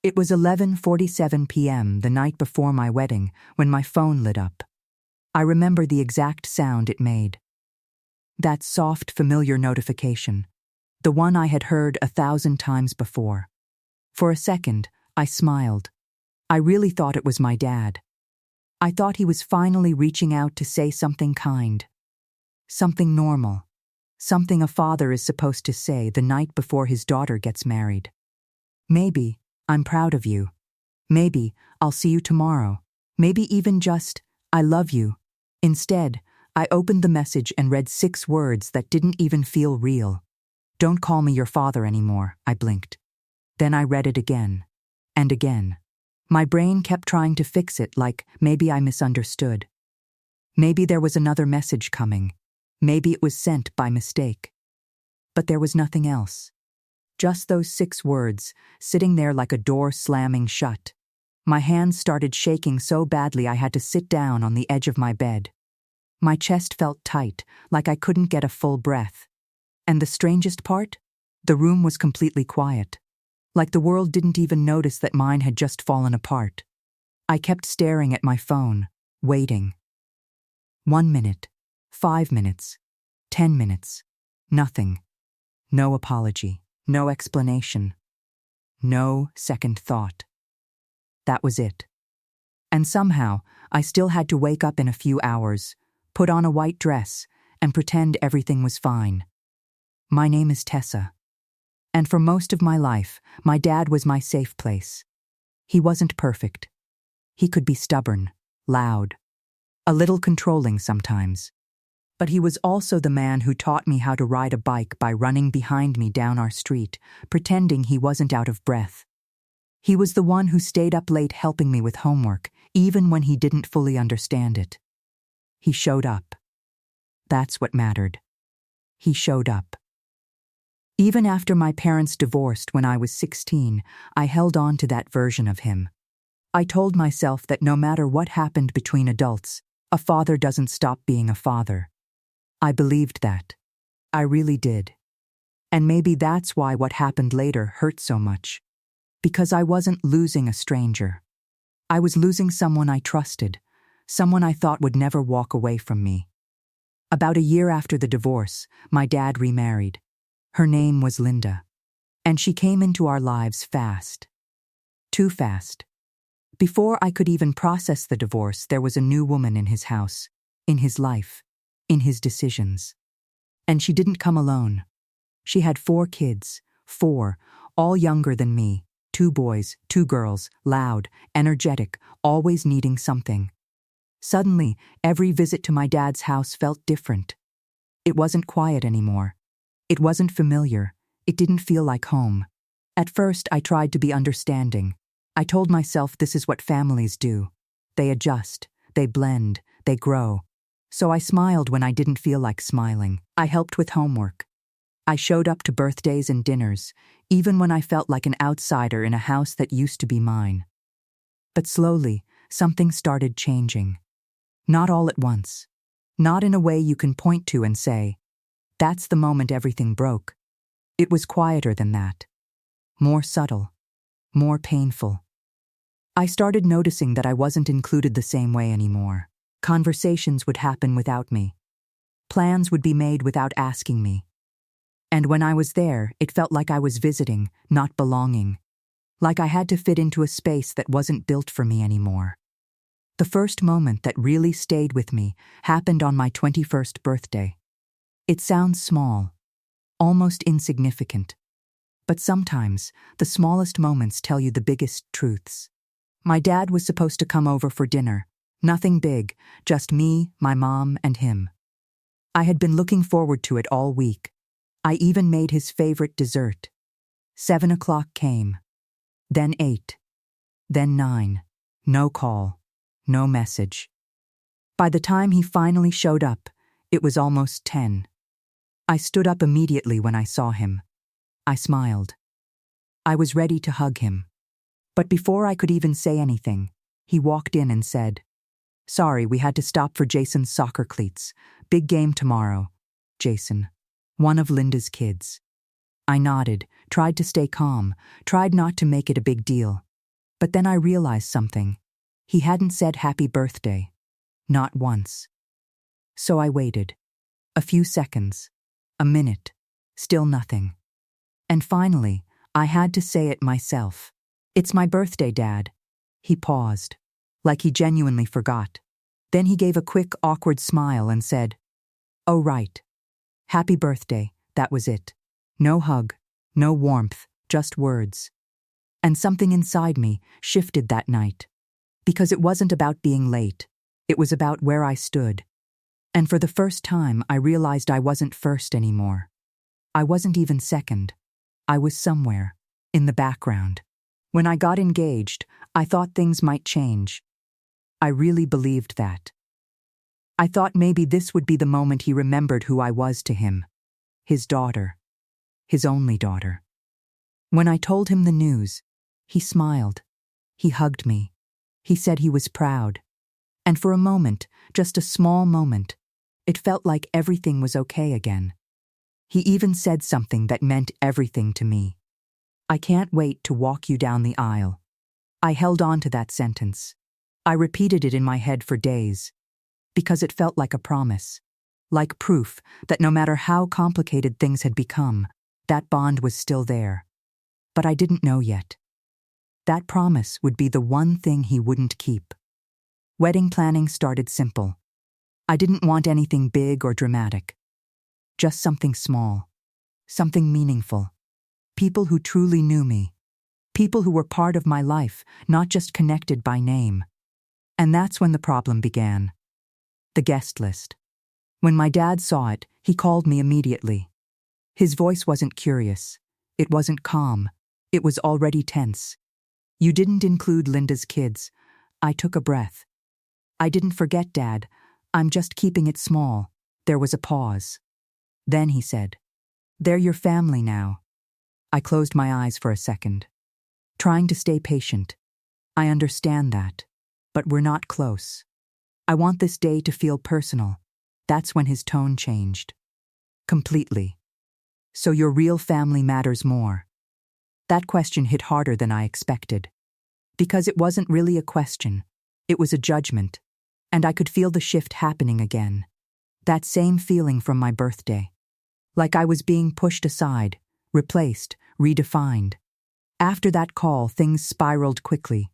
It was 11:47 p.m. the night before my wedding when my phone lit up. I remember the exact sound it made. That soft, familiar notification. The one I had heard 1,000 times before. For a second, I smiled. I really thought it was my dad. I thought he was finally reaching out to say something kind. Something normal. Something a father is supposed to say the night before his daughter gets married. Maybe, I'm proud of you. Maybe, I'll see you tomorrow. Maybe even just, I love you. Instead, I opened the message and read 6 words that didn't even feel real. Don't call me your father anymore, I blinked. Then I read it again. And again. My brain kept trying to fix it, like maybe I misunderstood. Maybe there was another message coming. Maybe it was sent by mistake. But there was nothing else. Just those 6 words, sitting there like a door slamming shut. My hands started shaking so badly I had to sit down on the edge of my bed. My chest felt tight, like I couldn't get a full breath. And the strangest part? The room was completely quiet. Like the world didn't even notice that mine had just fallen apart. I kept staring at my phone, waiting. 1 minute, 5 minutes, 10 minutes. Nothing. No apology, no explanation. No second thought. That was it. And somehow, I still had to wake up in a few hours, put on a white dress, and pretend everything was fine. My name is Tessa. And for most of my life, my dad was my safe place. He wasn't perfect. He could be stubborn, loud, a little controlling sometimes. But he was also the man who taught me how to ride a bike by running behind me down our street, pretending he wasn't out of breath. He was the one who stayed up late helping me with homework, even when he didn't fully understand it. He showed up. That's what mattered. He showed up. Even after my parents divorced when I was 16, I held on to that version of him. I told myself that no matter what happened between adults, a father doesn't stop being a father. I believed that. I really did. And maybe that's why what happened later hurt so much. Because I wasn't losing a stranger. I was losing someone I trusted, someone I thought would never walk away from me. About a year after the divorce, my dad remarried. Her name was Linda. And she came into our lives fast. Too fast. Before I could even process the divorce, there was a new woman in his house, in his life, in his decisions. And she didn't come alone. She had 4 kids, 4, all younger than me, 2 boys, 2 girls, loud, energetic, always needing something. Suddenly, every visit to my dad's house felt different. It wasn't quiet anymore. It wasn't familiar. It didn't feel like home. At first, I tried to be understanding. I told myself this is what families do. They adjust, they blend, they grow. So I smiled when I didn't feel like smiling. I helped with homework. I showed up to birthdays and dinners, even when I felt like an outsider in a house that used to be mine. But slowly, something started changing. Not all at once. Not in a way you can point to and say, that's the moment everything broke. It was quieter than that. More subtle. More painful. I started noticing that I wasn't included the same way anymore. Conversations would happen without me. Plans would be made without asking me. And when I was there, it felt like I was visiting, not belonging. Like I had to fit into a space that wasn't built for me anymore. The first moment that really stayed with me happened on my 21st birthday. It sounds small, almost insignificant. But sometimes, the smallest moments tell you the biggest truths. My dad was supposed to come over for dinner. Nothing big, just me, my mom, and him. I had been looking forward to it all week. I even made his favorite dessert. 7 o'clock came. Then 8. Then 9. No call. No message. By the time he finally showed up, it was almost 10. I stood up immediately when I saw him. I smiled. I was ready to hug him. But before I could even say anything, he walked in and said, "Sorry, we had to stop for Jason's soccer cleats. Big game tomorrow." Jason, one of Linda's kids. I nodded, tried to stay calm, tried not to make it a big deal. But then I realized something. He hadn't said happy birthday. Not once. So I waited. A few seconds. A minute. Still nothing. And finally, I had to say it myself. "It's my birthday, Dad." He paused, like he genuinely forgot. Then he gave a quick, awkward smile and said, "Oh, right. Happy birthday," that was it. No hug, no warmth, just words. And something inside me shifted that night. Because it wasn't about being late. It was about where I stood. And for the first time, I realized I wasn't first anymore. I wasn't even second. I was somewhere, in the background. When I got engaged, I thought things might change. I really believed that. I thought maybe this would be the moment he remembered who I was to him. His daughter. His only daughter. When I told him the news, he smiled. He hugged me. He said he was proud. And for a moment, just a small moment, it felt like everything was okay again. He even said something that meant everything to me. "I can't wait to walk you down the aisle." I held on to that sentence. I repeated it in my head for days, because it felt like a promise, like proof that no matter how complicated things had become, that bond was still there. But I didn't know yet. That promise would be the one thing he wouldn't keep. Wedding planning started simple. I didn't want anything big or dramatic. Just something small. Something meaningful. People who truly knew me. People who were part of my life, not just connected by name. And that's when the problem began. The guest list. When my dad saw it, he called me immediately. His voice wasn't curious. It wasn't calm. It was already tense. "You didn't include Linda's kids." I took a breath. "I didn't forget, Dad. I'm just keeping it small." There was a pause. Then he said, "They're your family now." I closed my eyes for a second, trying to stay patient. "I understand that, but we're not close. I want this day to feel personal." That's when his tone changed. Completely. "So your real family matters more?" That question hit harder than I expected. Because it wasn't really a question. It was a judgment. And I could feel the shift happening again. That same feeling from my birthday. Like I was being pushed aside, replaced, redefined. After that call, things spiraled quickly.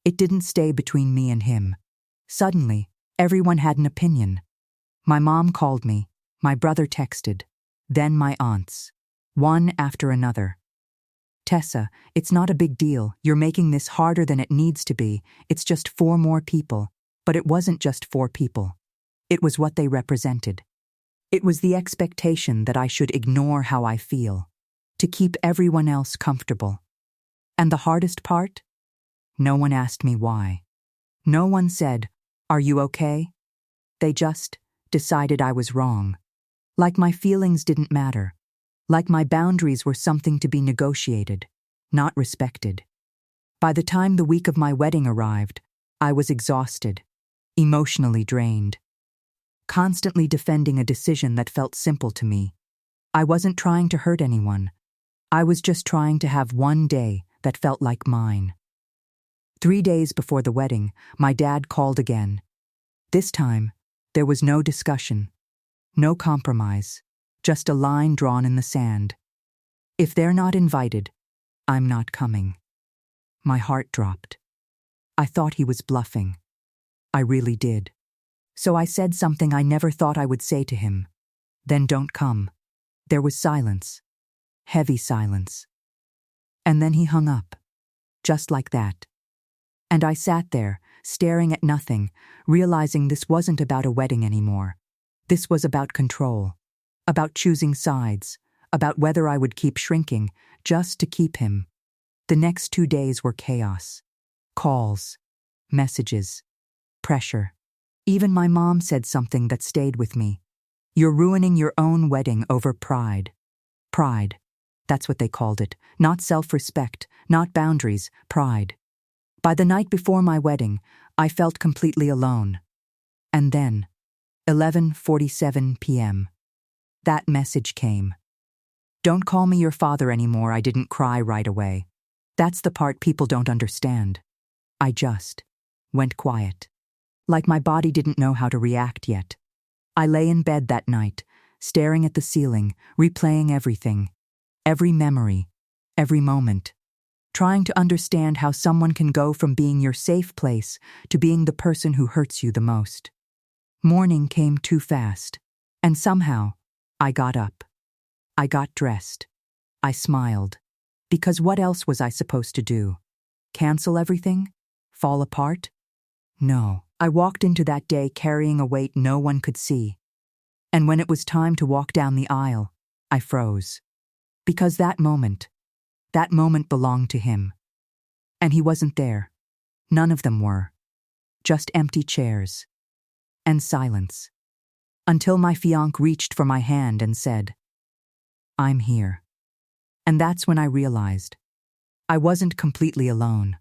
It didn't stay between me and him. Suddenly, everyone had an opinion. My mom called me, my brother texted, then my aunts. One after another. "Tessa, it's not a big deal. You're making this harder than it needs to be. It's just 4 more people." But it wasn't just 4 people. It was what they represented. It was the expectation that I should ignore how I feel, to keep everyone else comfortable. And the hardest part? No one asked me why. No one said, "Are you okay?" They just decided I was wrong. Like my feelings didn't matter. Like my boundaries were something to be negotiated, not respected. By the time the week of my wedding arrived, I was exhausted, emotionally drained, constantly defending a decision that felt simple to me. I wasn't trying to hurt anyone. I was just trying to have one day that felt like mine. 3 days before the wedding, my dad called again. This time, there was no discussion, no compromise, just a line drawn in the sand. "If they're not invited, I'm not coming." My heart dropped. I thought he was bluffing. I really did. So I said something I never thought I would say to him. "Then don't come." There was silence. Heavy silence. And then he hung up. Just like that. And I sat there, staring at nothing, realizing this wasn't about a wedding anymore. This was about control. About choosing sides. About whether I would keep shrinking, just to keep him. The next 2 days were chaos. Calls. Messages. Pressure. Even my mom said something that stayed with me. "You're ruining your own wedding over pride." Pride. That's what they called it. Not self-respect, not boundaries, pride. By the night before my wedding, I felt completely alone. And then, 11:47 p.m., that message came. "Don't call me your father anymore." I didn't cry right away. That's the part people don't understand. I just went quiet. Like my body didn't know how to react yet. I lay in bed that night, staring at the ceiling, replaying everything, every memory, every moment, trying to understand how someone can go from being your safe place to being the person who hurts you the most. Morning came too fast, and somehow, I got up. I got dressed. I smiled. Because what else was I supposed to do? Cancel everything? Fall apart? No. I walked into that day carrying a weight no one could see. And when it was time to walk down the aisle, I froze. Because that moment belonged to him. And he wasn't there. None of them were. Just empty chairs. And silence. Until my fiancé reached for my hand and said, "I'm here." And that's when I realized I wasn't completely alone.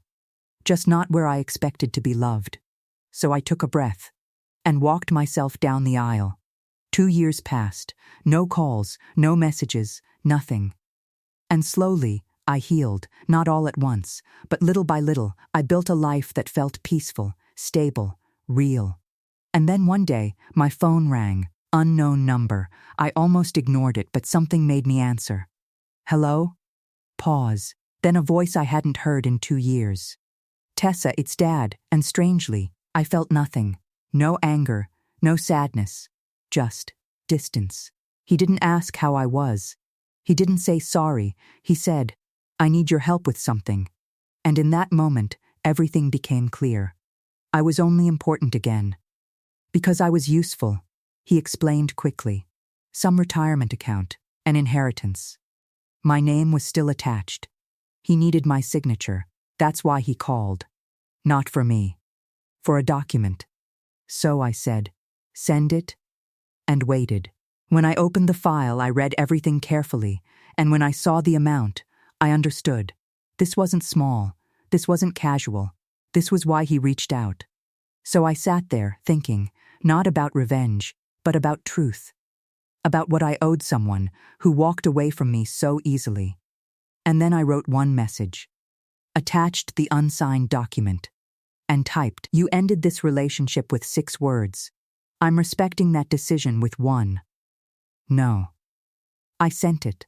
Just not where I expected to be loved. So I took a breath and walked myself down the aisle. 2 years passed, no calls, no messages, nothing. And slowly, I healed, not all at once, but little by little, I built a life that felt peaceful, stable, real. And then one day, my phone rang, unknown number. I almost ignored it, but something made me answer. "Hello?" Pause. Then a voice I hadn't heard in 2 years. "Tessa, it's Dad," and strangely, I felt nothing. No anger, no sadness, just distance. He didn't ask how I was. He didn't say sorry. He said, "I need your help with something." And in that moment, everything became clear. I was only important again. Because I was useful, he explained quickly. Some retirement account, an inheritance. My name was still attached. He needed my signature. That's why he called. Not for me. For a document. So I said, "Send it," and waited. When I opened the file, I read everything carefully, and when I saw the amount, I understood. This wasn't small. This wasn't casual. This was why he reached out. So I sat there, thinking, not about revenge, but about truth. About what I owed someone who walked away from me so easily. And then I wrote one message. Attached the unsigned document. And typed, "You ended this relationship with 6 words. I'm respecting that decision with 1. No." I sent it.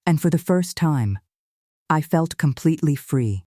And for the first time, I felt completely free.